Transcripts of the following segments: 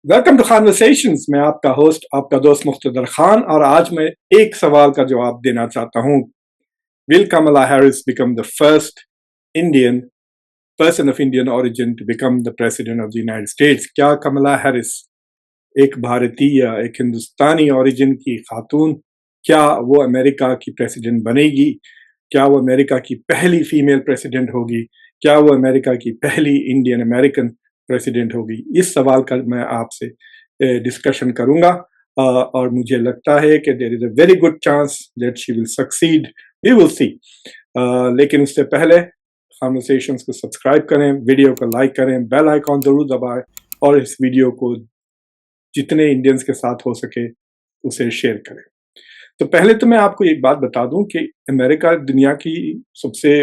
Welcome to conversations. मैं आपका host, आपका दोस्त मुख्तदर खान, और आज मैं एक सवाल का जवाब देना चाहता हूं। Will Kamala Harris become the first Indian person of Indian origin to become the president of the United States? क्या कमला हैरिस, एक भारतीय, एक हिंदुस्तानी ओरिजिन की खातून, क्या वो अमेरिका की प्रेसिडेंट बनेगी? क्या वो अमेरिका की पहली फीमेल प्रेसिडेंट होगी? क्या वो अमेरिका की पहली इंडियन अमेरिकन प्रेसिडेंट होगी? इस सवाल का मैं आपसे डिस्कशन करूंगा, और मुझे लगता है कि there is a very good chance that she will succeed. We will see. लेकिन उससे पहले कॉन्वर्सेशंस को सब्सक्राइब करें, वीडियो को लाइक करें, बेल आइकॉन जरूर दबाएं, और इस वीडियो को जितने इंडियंस के साथ हो सके उसे शेयर करें। तो पहले तो मैं आपको एक बात बता दूं कि अमेरिका दुनिया की सबसे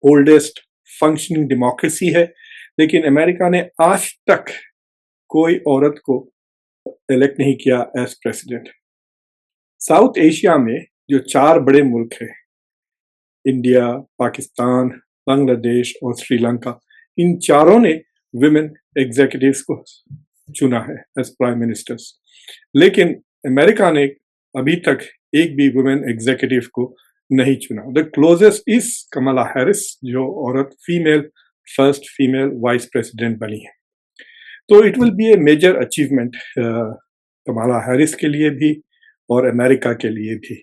ओल्डेस्ट फंक्शनिंग डेमोक्रेसी है, लेकिन अमेरिका ने आज तक कोई औरत को इलेक्ट नहीं किया एज प्रेसिडेंट। साउथ एशिया में जो 4 बड़े मुल्क हैं, इंडिया, पाकिस्तान, बांग्लादेश और श्रीलंका, इन चारों ने विमेन एग्जीक्यूटिव्स को चुना है एज प्राइम मिनिस्टर्स। लेकिन अमेरिका ने अभी तक एक भी वुमेन एग्जीक्यूटिव को नहीं चुना। The closest is Kamala Harris, जो औरत फर्स्ट फीमेल वाइस प्रेसिडेंट बनी है। तो it will be a major achievement Kamala Harris के लिए भी और अमेरिका के लिए भी।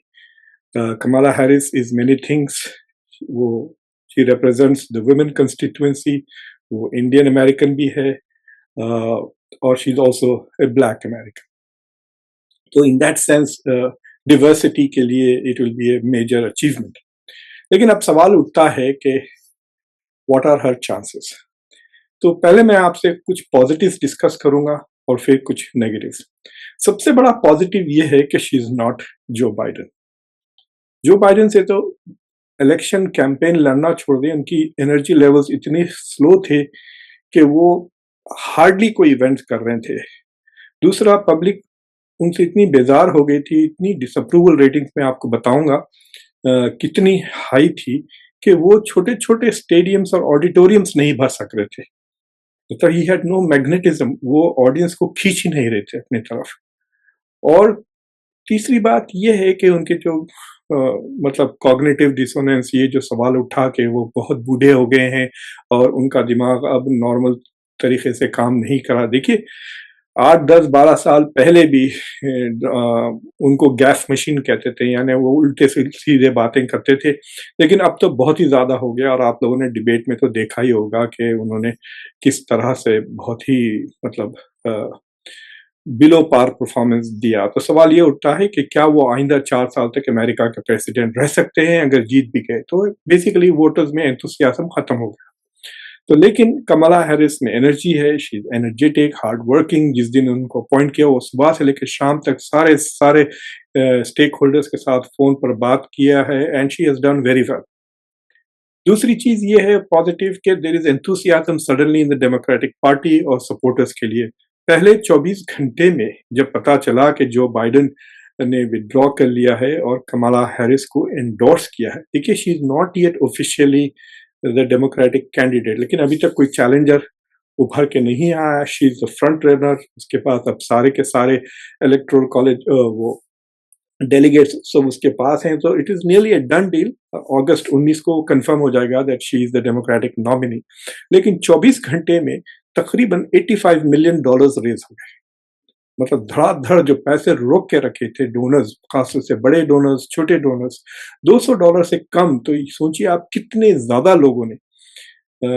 Kamala Harris is many things. वो she represents the women constituency, वो इंडियन अमेरिकन भी है, और she is also a black American. तो इन दैट सेंस डिवर्सिटी के लिए it will be a major achievement. लेकिन अब सवाल उठता है कि व्हाट आर हर चांसेस? तो पहले मैं आपसे कुछ पॉजिटिव्स डिस्कस करूंगा और फिर कुछ नेगेटिव्स। सबसे बड़ा पॉजिटिव ये है कि she is not Joe Biden. Joe Biden से तो इलेक्शन कैंपेन लड़ना छोड़ दें, उनकी एनर्जी लेवल्स इतने स्लो थे कि वो हार्डली कोई इवेंट कर रहे थे। दूसरा, पब्लिक उनसे इतनी बेजार हो गई थी, इतनी डिसअप्रूवल रेटिंग्स में आपको बताऊंगा कितनी हाई थी कि वो छोटे छोटे स्टेडियम्स और ऑडिटोरियम्स नहीं भर सक रहे थे। तो ही हैड नो मैग्नेटिज्म, वो ऑडियंस को खींच ही नहीं रहे थे अपनी तरफ। और तीसरी बात ये है कि उनके जो मतलब कॉग्निटिव डिसोनेंस, ये जो सवाल उठा कि वो बहुत बूढ़े हो गए हैं और उनका दिमाग अब नॉर्मल तरीके से काम नहीं करा। देखिए, 8, 10, 12 साल पहले भी उनको गैस मशीन कहते थे, यानी वो उल्टे सीधे बातें करते थे। लेकिन अब तो बहुत ही ज्यादा हो गया, और आप लोगों ने डिबेट में तो देखा ही होगा कि उन्होंने किस तरह से बहुत ही मतलब बिलो पार परफॉर्मेंस दिया। तो सवाल ये उठता है कि क्या वो आइंदा 4 साल तक अमेरिका के प्रेसिडेंट रह सकते हैं अगर जीत भी गए? तो बेसिकली वोटर्स में एंथुसियाज्म खत्म हो गया। तो लेकिन कमला हैरिस में एनर्जी है, she is energetic, hard working. जिस दिन उनको अपॉइंट किया, वो सुबह से लेकर शाम तक सारे स्टेक होल्डर्स के साथ फोन पर बात किया है, and she has done very well. दूसरी चीज ये है पॉजिटिव कि there is enthusiasm suddenly in the Democratic Party और सपोर्टर्स के लिए। पहले 24 घंटे में जब पता चला कि जो बाइडेन ने विड्रॉ कर लिया है और कमला हैरिस को एंडोर्स किया है, देखिए she is not yet officially the democratic candidate, लेकिन अभी तक कोई चैलेंजर उभर के नहीं आया। She is the front runner. उसके पास अब सारे के सारे इलेक्टोरल कॉलेज वो डेलीगेट्स सब उसके पास हैं। तो it is nearly a done deal. अगस्त 19 को कंफर्म हो जाएगा that she is the Democratic nominee. लेकिन 24 घंटे में तकरीबन $85 मिलियन रेज हो गए। मतलब धड़ाधड़ जो पैसे रोक के रखे थे डोनर्स, खासतौर से बड़े डोनर्स, छोटे डोनर्स, $200 से कम। तो सोचिए आप कितने ज्यादा लोगों ने,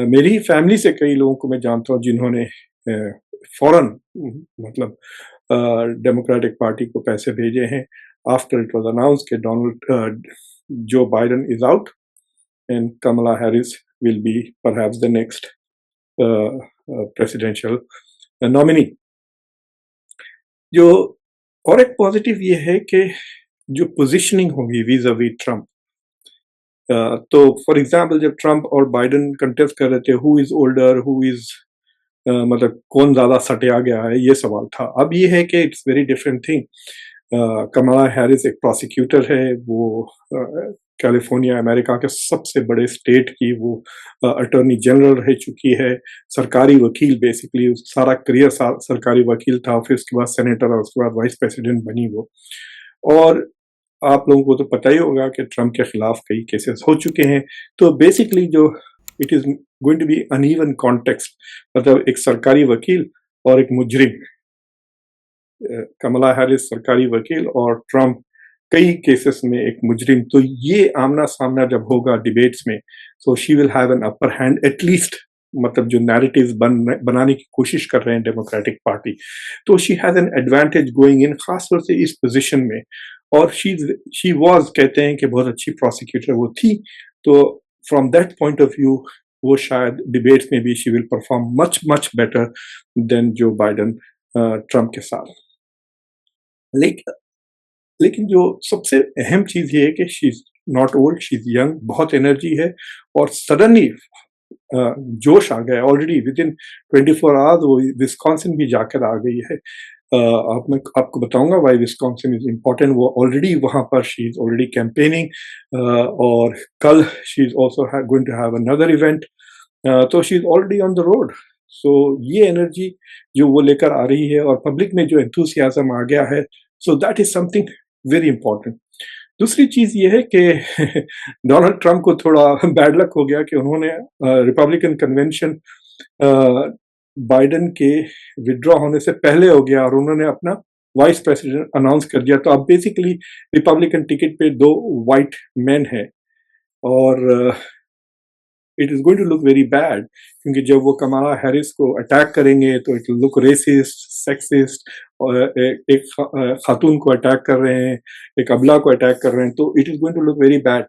मेरी फैमिली से कई लोगों को मैं जानता हूँ जिन्होंने फौरन मतलब डेमोक्रेटिक पार्टी को पैसे भेजे हैं आफ्टर इट वाज अनाउंस कि Joe Biden is out and Kamala Harris will be perhaps the next presidential nominee. जो और एक पॉजिटिव ये है कि जो पोजीशनिंग होगी वीज़ा वी ट्रम्प, तो फॉर एग्जाम्पल जब ट्रम्प और बाइडेन कंटेस्ट कर रहे थे, who is older, who is मतलब कौन ज्यादा सटिया गया है, ये सवाल था। अब ये है कि it's very different thing. Kamala Harris एक प्रोसिक्यूटर है, वो कैलिफोर्निया अमेरिका के सबसे बड़े स्टेट की वो अटॉर्नी जनरल रह चुकी है, सरकारी वकील, बेसिकली सारा करियर सरकारी वकील था, फिर उसके बाद सेनेटर और उसके बाद वाइस प्रेसिडेंट बनी वो। और आप लोगों को तो पता ही होगा कि ट्रंप के खिलाफ कई केसेस हो चुके हैं। तो बेसिकली जो it is going to be uneven context, मतलब एक सरकारी वकील और एक मुजरिम, कमला हैरिस सरकारी वकील और ट्रंप कई केसेस में एक मुजरिम। तो ये आमना सामना जब होगा डिबेट्स में, so she will have an upper hand at least, मतलब जो नैरेटिव्स बनाने की कोशिश कर रहे हैं डेमोक्रेटिक पार्टी, तो she has an advantage going in, खासतौर से इस पोजीशन में। और शी वाज, कहते हैं कि बहुत अच्छी प्रोसिक्यूटर वो थी, तो from that point of view वो शायद डिबेट्स में भी she will perform much much better than जो बाइडन ट्रंप के साथ। लेकिन जो सबसे अहम चीज ये है कि she is not old, she is young, बहुत एनर्जी है, और सडनली जोश आ गया ऑलरेडी। विद इन 24 आवर्स वो विस्कॉन्सिन भी जाकर आ गई है। मैं आपको बताऊंगा वाई विस्कॉन्सिन इज इम्पोर्टेंट। वो ऑलरेडी वहां पर शी इज ऑलरेडी कैंपेनिंग, और कल she is also going to have another event, तो she is already on the road. So ये एनर्जी जो वो लेकर आ रही है और पब्लिक में जो एंथुसियाज्म आ गया है, सो that is something very important. दूसरी चीज ये है कि डोनाल्ड ट्रंप को थोड़ा बैड लक हो गया कि उन्होंने रिपब्लिकन कन्वेंशन बाइडन के विड्रॉ होने से पहले हो गया और उन्होंने अपना वाइस प्रेसिडेंट अनाउंस कर दिया। तो अब बेसिकली रिपब्लिकन टिकट पे 2 वाइट मैन हैं, और it is going to look very bad, क्योंकि जब वो कमला हैरिस को अटैक करेंगे तो it will look racist, sexist, और एक खातून को अटैक कर रहे हैं, एक अबला को अटैक कर रहे हैं, तो it is going to look very bad.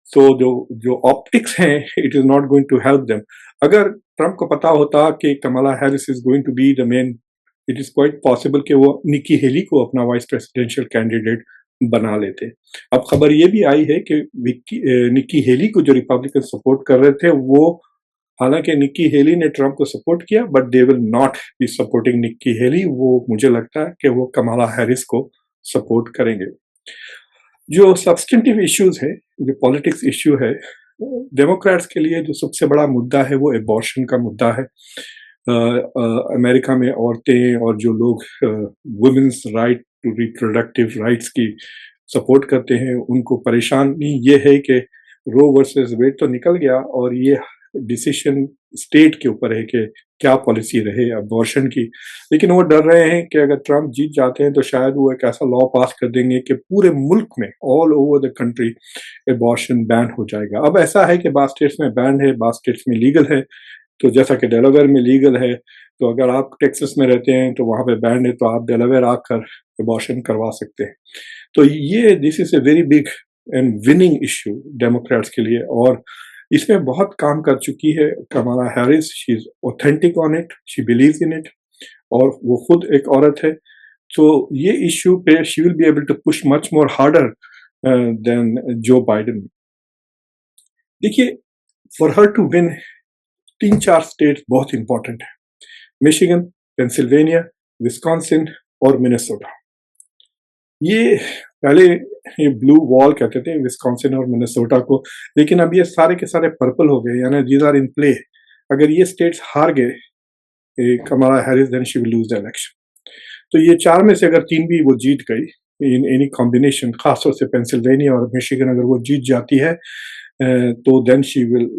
So जो ऑप्टिक्स हैं, it is not going to help them. अगर ट्रंप को पता होता कि Kamala Harris is going to be the main, it is quite possible कि वो निकी हेली को अपना वाइस प्रेसिडेंशियल कैंडिडेट बना लेते। अब खबर ये भी आई है कि निकी हेली को जो रिपब्लिकन सपोर्ट कर रहे थे, वो, हालांकि निकी हेली ने ट्रंप को सपोर्ट किया, but they will not be supporting Nikki Haley. वो, मुझे लगता है कि वो कमला हैरिस को सपोर्ट करेंगे। जो सब्सटेंटिव इश्यूज है, जो पॉलिटिक्स इश्यू है, डेमोक्रेट्स के लिए जो सबसे बड़ा मुद्दा है वो एबॉर्शन का मुद्दा है। अमेरिका में औरतें और जो लोग women's right to reproductive rights की सपोर्ट करते हैं, उनको परेशानी ये है कि रो वर्सेस वेड तो निकल गया, और ये डिसीजन स्टेट के ऊपर है कि क्या पॉलिसी रहे अबॉर्शन की। लेकिन वो डर रहे हैं कि अगर ट्रंप जीत जाते हैं तो शायद वो एक ऐसा लॉ पास कर देंगे कि पूरे मुल्क में, all over the country, abortion ban हो जाएगा। अब ऐसा है कि बाद स्टेट्स में बैन है, बाद स्टेट्स में लीगल है। तो जैसा कि डेलावेयर में लीगल है, तो अगर आप टेक्सास में रहते हैं तो वहां पे बैन है, तो आप डेलावेयर आकर अबॉर्शन करवा सकते हैं। तो ये, this is a very big and winning issue Democrats के लिए, और इसमें बहुत काम कर चुकी है Kamala Harris. She is authentic on it, she believes in it, और वो खुद एक औरत है। तो ये इश्यू पे she will be able to push much more harder than Joe Biden. देखिए, for her to win 3-4 state बहुत इंपॉर्टेंट है, मिशिगन, पेंसिल्वेनिया, विस्कॉन्सिन और मिनेसोटा। ये पहले ये ब्लू वॉल कहते थे विस्कॉन्सिन और मिनेसोटा को, लेकिन अब ये सारे के सारे पर्पल हो गए, यानी दीज आर इन प्ले। अगर ये स्टेट्स हार गए Kamala Harris, then she will lose the election. तो ये 4 में से अगर 3 भी वो जीत गई इन एनी कॉम्बिनेशन, खासतौर से पेंसिल्वेनिया और मिशिगन अगर वो जीत जाती है, तो then she will,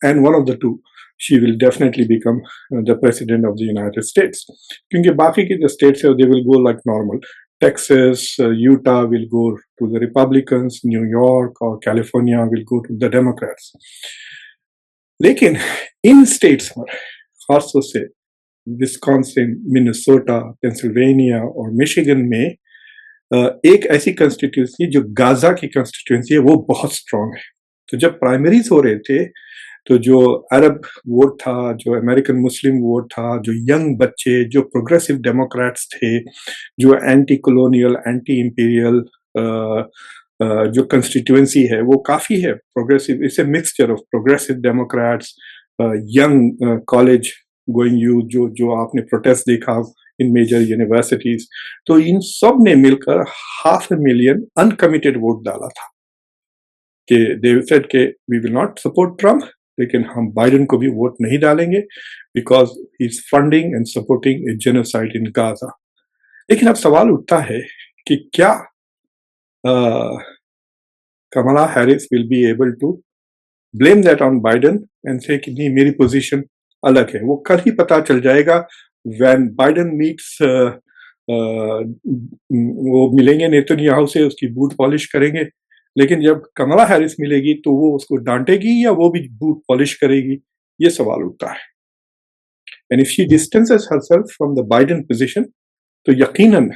and one of the two, she will definitely become the president of the United States. क्योंकि बाकी के जो states है, they will go like normal. Texas, Utah will go to the Republicans, New York और California will go to the Democrats. लेकिन इन states पर, खासतौर से विस्कॉन्सिन, मिनेसोटा, पेंसिल्वेनिया और मिशिगन में एक ऐसी कंस्टिट्यूंसी जो गाजा की कंस्टिट्यूंसी है, वो बहुत स्ट्रांग है। तो जब प्राइमरीज हो रहे थे, तो जो अरब वोट था, जो अमेरिकन मुस्लिम वोट था, जो यंग बच्चे, जो प्रोग्रेसिव डेमोक्रेट्स थे, जो एंटी कॉलोनियल, एंटी इंपीरियल जो कंस्टिट्यूएंसी है, वो काफी है progressive. It's a mixture of progressive Democrats, young college going youth, जो आपने प्रोटेस्ट देखा इन मेजर यूनिवर्सिटीज। तो इन सब ने मिलकर 500,000 अनकमिटेड वोट डाला था। कि दे सेड कि we will not support Trump, लेकिन हम बाइडेन को भी वोट नहीं डालेंगे because he is funding and supporting a genocide in Gaza. लेकिन अब सवाल उठता है कि क्या Kamala Harris will be able to blame that on Biden and say कि नहीं मेरी पोजीशन अलग है। वो कल ही पता चल जाएगा व्हेन बाइडेन मीट्स, वो मिलेंगे नेतन्याहू से, उसकी बूट पॉलिश करेंगे, लेकिन जब कमला हैरिस मिलेगी तो वो उसको डांटेगी या वो भी बूट पॉलिश करेगी, ये सवाल उठता है। And if she distances herself from the Biden position तो यकीनन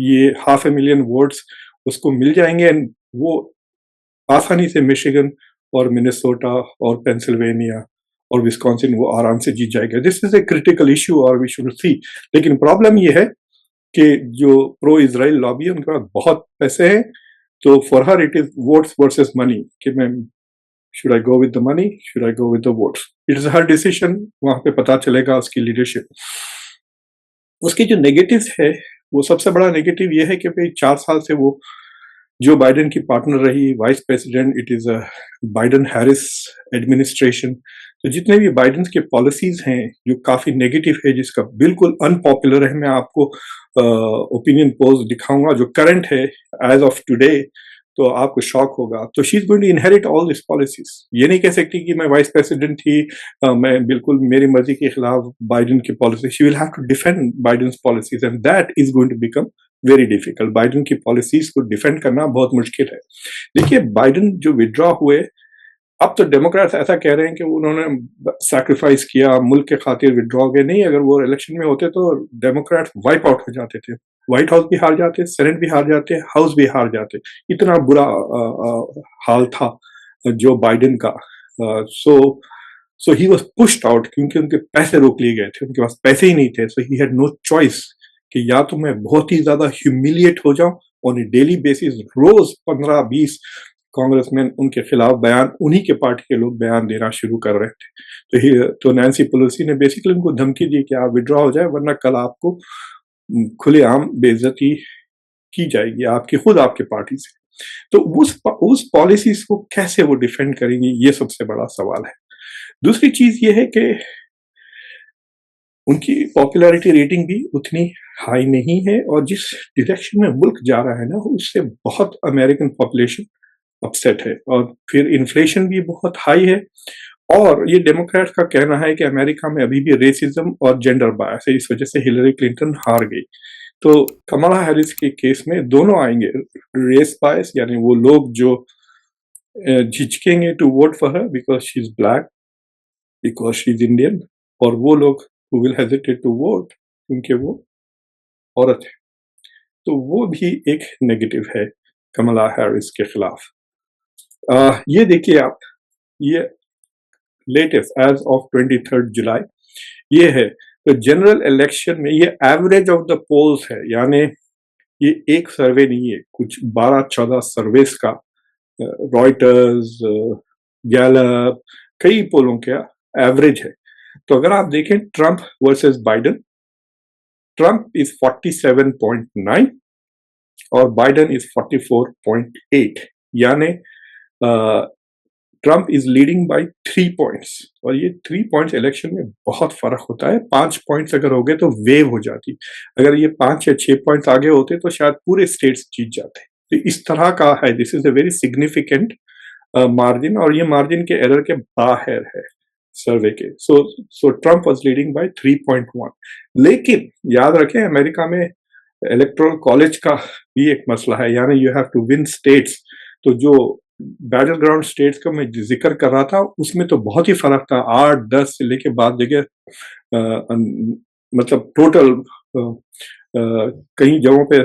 ये 500,000 वोट्स उसको मिल जाएंगे एंड वो आसानी से मिशिगन और मिनेसोटा और पेंसिल्वेनिया और विस्कॉन्सिन वो आराम से जीत जाएगा। This is a critical issue और वी शुड सी। लेकिन प्रॉब्लम ये है कि जो प्रो इजराइल लॉबी है उनके पास बहुत पैसे हैं, तो for her it is votes versus money कि मैं should I go with the money, should I go with the votes, it is her decision. वहां पे पता चलेगा उसकी लीडरशिप। उसके जो नेगेटिव है, वो सबसे बड़ा नेगेटिव ये है कि भाई 4 साल से वो जो बाइडेन की पार्टनर रही vice president, it is a Biden Harris administration. तो जितने भी बाइडेन के पॉलिसीज हैं जो काफी नेगेटिव है, जिसका बिल्कुल अनपॉपुलर है, मैं आपको ओपिनियन पोल्स दिखाऊंगा जो करंट है एज ऑफ टुडे, तो आपको शॉक होगा। तो she is going to inherit all this policies. ये नहीं कह सकती कि मैं वाइस प्रेसिडेंट थी, मैं बिल्कुल मेरी मर्जी के खिलाफ बाइडेन की policy. She will have to defend Biden's policies and that is going to become very difficult. Biden की पॉलिसीज को डिफेंड करना बहुत मुश्किल है। देखिए, बाइडेन जो विड्रॉ हुए, अब तो डेमोक्रेट्स ऐसा कह रहे हैं कि उन्होंने सैक्रिफाइस किया, मुल्क के खातिर विड्रॉ गए। नहीं, अगर वो इलेक्शन में होते तो डेमोक्रेट्स वाइप आउट हो जाते थे, व्हाइट हाउस भी हार जाते, सेनेट भी हार जाते, हाउस भी हार जाते। इतना बुरा हाल था जो बाइडेन का। सो ही वाज पुश्ड आउट क्योंकि उनके पैसे रोक लिए गए थे, उनके पास पैसे ही नहीं थे। सो ही हैड नो चॉइस कि या तो मैं बहुत ही ज्यादा ह्यूमिलिएट हो जाऊं ऑन ए डेली बेसिस। रोज 15-20 कांग्रेसमैन उनके खिलाफ बयान, उन्हीं के पार्टी के लोग बयान देना शुरू कर रहे थे। तो नैन्सी पेलोसी ने बेसिकली उनको धमकी दी कि आप विड्रॉ हो जाए, वरना कल आपको खुलेआम बेइज्जती की जाएगी आपकी, खुद आपके पार्टी से। तो उस पॉलिसीज को कैसे वो डिफेंड करेंगी, ये सबसे बड़ा सवाल है। दूसरी चीज ये है कि उनकी पॉपुलैरिटी रेटिंग भी उतनी हाई नहीं है, और जिस डायरेक्शन में मुल्क जा रहा है ना, उससे बहुत अमेरिकन पॉपुलेशन अपसेट है, और फिर इन्फ्लेशन भी बहुत हाई है। और ये डेमोक्रेट्स का कहना है कि अमेरिका में अभी भी रेसिज्म और जेंडर बायस है, इस वजह से हिलरी क्लिंटन हार गई। तो कमला हैरिस के केस में दोनों आएंगे, रेस बायस यानी वो लोग जो झिझकेंगे to vote for her because she is black, because she is Indian, और वो लोग who will hesitate to vote क्योंकि वो औरत है। तो वो भी एक नेगेटिव है कमला हैरिस के खिलाफ। ये देखिए आप, ये लेटेस्ट एज ऑफ 23 जुलाई ये है। तो जनरल इलेक्शन में ये एवरेज ऑफ द पोल्स है, यानी ये एक सर्वे नहीं है, कुछ 12-14 सर्वेस का, रॉयटर्स, गैलप, कई पोलों का एवरेज है। तो अगर आप देखें Trump versus Biden, Trump is 47.9 और बाइडेन इज 44.8, यानी Trump is leading by 3 points. और ये 3 पॉइंट्स इलेक्शन में बहुत फर्क होता है। 5 पॉइंट्स अगर हो गए तो वेव हो जाती, अगर ये 5 या 6 पॉइंट्स आगे होते तो शायद पूरे स्टेट्स जीत जाते। तो इस तरह का है, this is a very significant margin, और ये मार्जिन के एरर के बाहर है सर्वे के। सो ट्रंप वाज लीडिंग बाय 3.1। लेकिन याद रखें, अमेरिका में इलेक्टोरल कॉलेज का भी एक मसला है, यानी you have to win states. तो जो बैटल ग्राउंड स्टेट्स का मैं जिक्र कर रहा था, उसमें तो बहुत ही फर्क था, 8-10 से लेके बाद जगह मतलब टोटल कई जगहों पे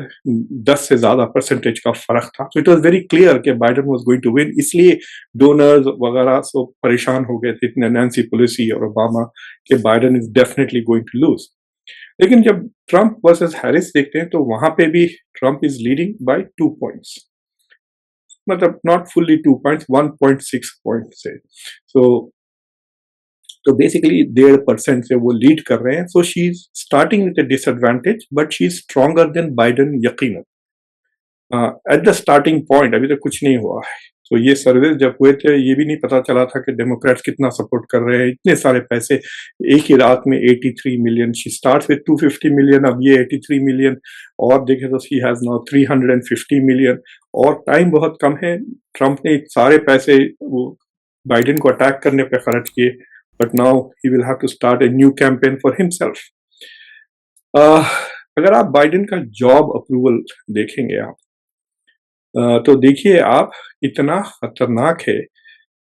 10 से ज्यादा परसेंटेज का फर्क था। तो इट वाज वेरी क्लियर कि Biden was going to win, इसलिए डोनर्स वगैरह सब परेशान हो गए थे, नैन्सी पेलोसी और ओबामा, कि Biden is definitely going to lose. लेकिन जब ट्रंप वर्सेस हैरिस देखते हैं तो वहां पे भी Trump is leading by 2 points, मतलब नॉट फुल्ली 2 पॉइंट्स, 1.6 पॉइंट से। तो बेसिकली 1.5% से वो लीड कर रहे हैं। So she is starting with a disadvantage, but she is stronger than Biden यकीनन। एट द स्टार्टिंग पॉइंट अभी तक कुछ नहीं हुआ है, तो ये सर्वे जब हुए थे ये भी नहीं पता चला था कि डेमोक्रेट्स कितना सपोर्ट कर रहे हैं, इतने सारे पैसे एक ही रात में 83 million, she starts with 250 million, अब ये 83 मिलियन और देखे तो शी हैज नाउ 350 मिलियन, और टाइम बहुत कम है। ट्रंप ने सारे पैसे वो बाइडेन को अटैक करने पे खर्च किए, but now he will have to start a new campaign for himself. अगर आप बाइडेन का जॉब अप्रूवल देखेंगे आप, तो देखिए आप इतना खतरनाक है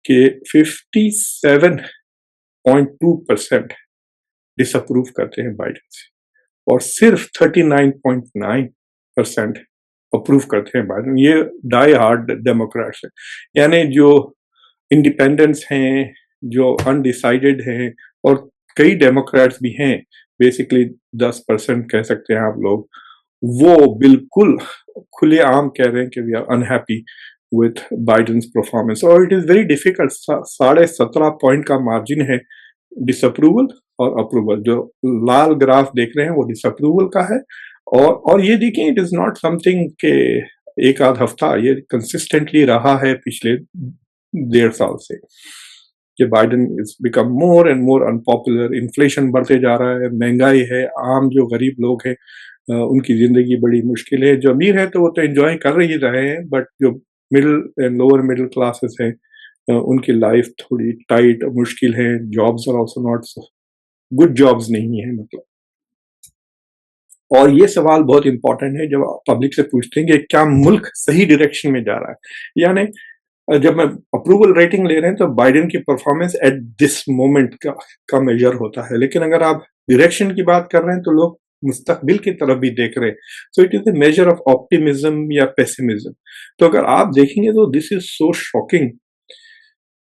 कि 57.2% डिसअप्रूव करते हैं बाइडेन से और सिर्फ 39.9% अप्रूव करते हैं बाइडेन। ये डाई हार्ड डेमोक्रेट्स हैं, यानी जो इंडिपेंडेंट्स हैं, जो अनडिसाइडेड हैं, और कई डेमोक्रेट्स भी हैं, बेसिकली 10% कह सकते हैं आप लोग, वो बिल्कुल खुलेआम कह रहे हैं कि we are unhappy with Biden's performance, और it is very difficult. 17.5 point का मार्जिन है डिसअप्रूवल और अप्रूवल। जो लाल ग्राफ देख रहे हैं वो डिसअप्रूवल का है, और ये देखिए इट इज नॉट समथिंग के एक आध हफ्ता, ये कंसिस्टेंटली रहा है पिछले 1.5 साल से कि Biden is become more and more unpopular. Inflation बढ़ते जा रहा है, महंगाई है, आम जो गरीब लोग हैं उनकी जिंदगी बड़ी मुश्किल है। जो अमीर है तो वो तो एंजॉय कर ही रहे हैं, बट जो middle and lower middle classes हैं उनकी लाइफ थोड़ी टाइट मुश्किल है। Jobs are also not good, jobs नहीं है मतलब। और ये सवाल बहुत इंपॉर्टेंट है जब आप पब्लिक से पूछते हैं कि क्या मुल्क सही डायरेक्शन में जा रहा है। यानी जब मैं अप्रूवल रेटिंग ले रहे हैं तो बाइडेन की परफॉर्मेंस एट दिस मोमेंट का मेजर होता है, लेकिन अगर आप डायरेक्शन की बात कर रहे हैं तो लोग मुस्तकबिल की तरफ भी देख रहे हैं। So it is a measure of optimism या पेसिमिज्म। तो अगर आप देखेंगे तो दिस इज सो शॉकिंग।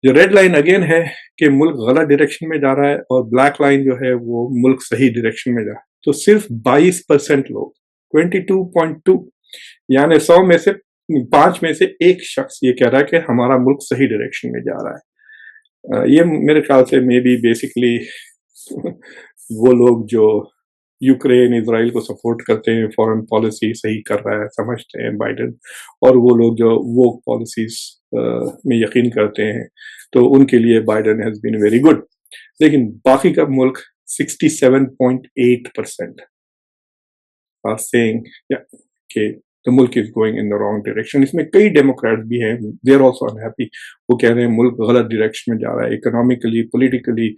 जो रेड लाइन अगेन है कि मुल्क गलत डायरेक्शन में जा रहा है, और ब्लैक लाइन जो है वो मुल्क सही डायरेक्शन में जा रहा है। तो सिर्फ 22% लोग, 22.2, यानी 100 में से 5 में से एक शख्स ये कह रहा है कि हमारा मुल्क सही डायरेक्शन में जा रहा है। ये मेरे ख्याल से मे बी बेसिकली वो लोग जो यूक्रेन इजराइल को सपोर्ट करते हैं, फॉरेन पॉलिसी सही कर रहा है समझते हैं बाइडेन, और वो लोग जो वो पॉलिसीज में यकीन करते हैं, तो उनके लिए Biden has been very good. लेकिन बाकी का मुल्क 67.8% आर सेइंग कि द मुल्क is going in the wrong direction. इसमें कई डेमोक्रेट्स भी हैं, दे आर आल्सो अनहैप्पी। वो कह रहे हैं मुल्क गलत डायरेक्शन में जा रहा है, इकोनॉमिकली, पॉलिटिकली,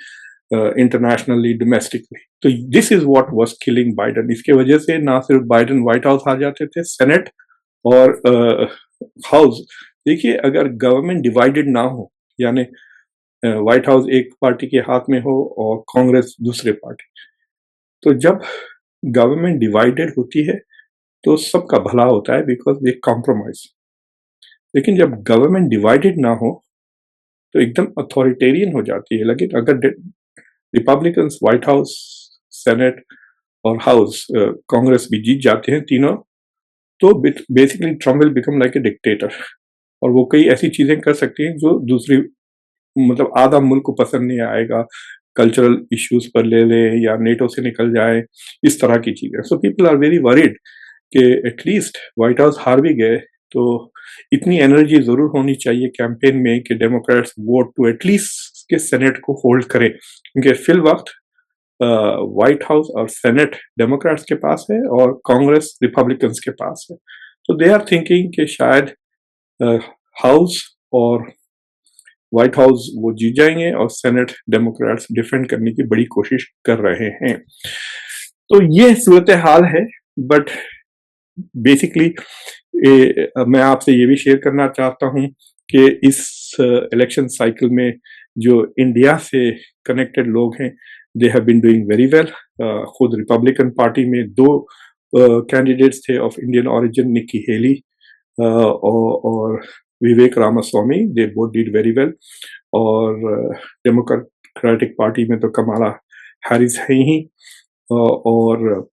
इंटरनेशनली, डोमेस्टिकली। तो this is what was killing Biden. इसके वजह से ना सिर्फ बाइडेन व्हाइट हाउस आ जाते थे, सेनेट और हाउस। देखिए अगर गवर्नमेंट डिवाइडेड ना हो, यानी व्हाइट हाउस एक पार्टी के हाथ में हो और कांग्रेस दूसरे पार्टी, तो जब गवर्नमेंट डिवाइडेड होती है तो सबका भला होता है, बिकॉज एक कॉम्प्रोमाइज। लेकिन जब गवर्नमेंट डिवाइडेड ना हो तो एकदम अथॉरिटेरियन हो जाती है। लेकिन अगर रिपब्लिकन्स व्हाइट हाउस, सेनेट और हाउस, कांग्रेस भी जीत जाते हैं तीनों, तो basically Trump will become like a dictator, और वो कई ऐसी चीजें कर सकती हैं जो दूसरी मतलब आधा मुल्क को पसंद नहीं आएगा। कल्चरल इश्यूज पर ले ले या नेटो से निकल जाए, इस तरह की चीजें। So people are very worried कि एटलीस्ट व्हाइट हाउस हार भी गए तो इतनी एनर्जी जरूर होनी चाहिए कैंपेन में कि डेमोक्रेट्स वोट टू एटलीस्ट के सेनेट को होल्ड करें, क्योंकि फिल वक्त व्हाइट हाउस और सेनेट डेमोक्रेट्स के पास है और कांग्रेस रिपब्लिकन्स के पास है। तो दे आर थिंकिंग कि शायद हाउस और व्हाइट हाउस वो जीत जाएंगे और सेनेट डेमोक्रेट्स डिफेंड करने की बड़ी कोशिश कर रहे हैं। तो ये सूरत हाल है। बट बेसिकली मैं आपसे ये भी शेयर करना चाहता हूं कि इस इलेक्शन साइकिल में जो इंडिया से कनेक्टेड लोग हैं, they have been doing very well. खुद रिपब्लिकन पार्टी में 2 कैंडिडेट्स थे of Indian origin, Nikki Haley और Vivek Ramaswamy, they both did very well. और डेमोक्रेटिक पार्टी में तो कमला हैरिस है ही, और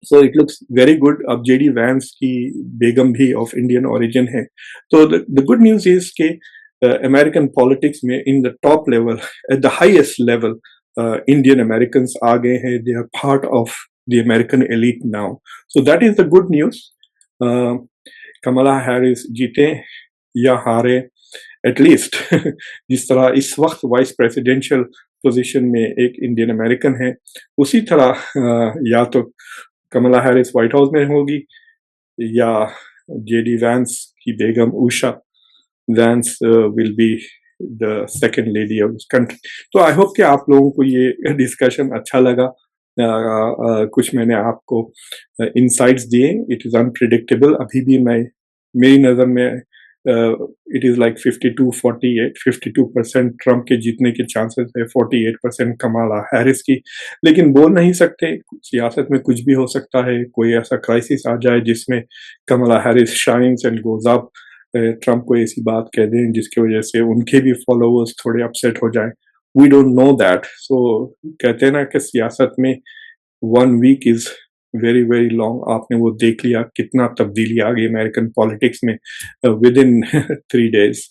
so it looks very good. अब जेडी वैंस की बेगम भी ऑफ इंडियन ओरिजिन है। तो द गुड न्यूज इज के अमेरिकन पॉलिटिक्स में in the top level, at the highest level, Indian Americans आ गए हैं। They are part of the American elite now. So that is the good news. Kamala Harris जीते या हारे, at least जिस तरह इस वक्त वाइस प्रेसिडेंशियल पोजीशन में एक इंडियन अमेरिकन है, उसी तरह या तो कमला हैरिस व्हाइट हाउस में होगी या जेडी वैंस की बेगम Usha Vance will be the second lady of this country. तो आई होप कि आप लोगों को ये डिस्कशन अच्छा लगा। कुछ मैंने आपको इनसाइट्स दिए। It is unpredictable. अभी भी मेरी नज़र में इट इज़ लाइक 52-48, 52% ट्रंप के जीतने के चांसेस है, 48% कमाला हैरिस की। लेकिन बोल नहीं सकते, सियासत में कुछ भी हो सकता है। कोई ऐसा क्राइसिस आ जाए जिसमें Kamala Harris shines and goes up, Trump को ऐसी बात कह दें जिसकी वजह से उनके भी फॉलोअर्स थोड़े अपसेट हो जाएं। We don't know that. So कहते हैं ना कि सियासत में 1 week is very very long. आपने वो देख लिया कितना तब्दीली आ गई अमेरिकन पॉलिटिक्स में विद इन 3 days।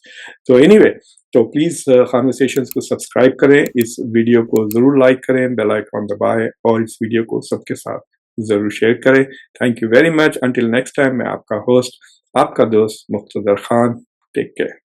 तो एनीवे, तो प्लीज कॉन्वर्सेशंस को सब्सक्राइब करें, इस वीडियो को जरूर लाइक करें, बेल आइकॉन दबाएं और इस वीडियो को सबके साथ जरूर शेयर करें। Thank you very much. Until next time, मैं आपका होस्ट, आपका दोस्त मुख्तदर खान। Take care.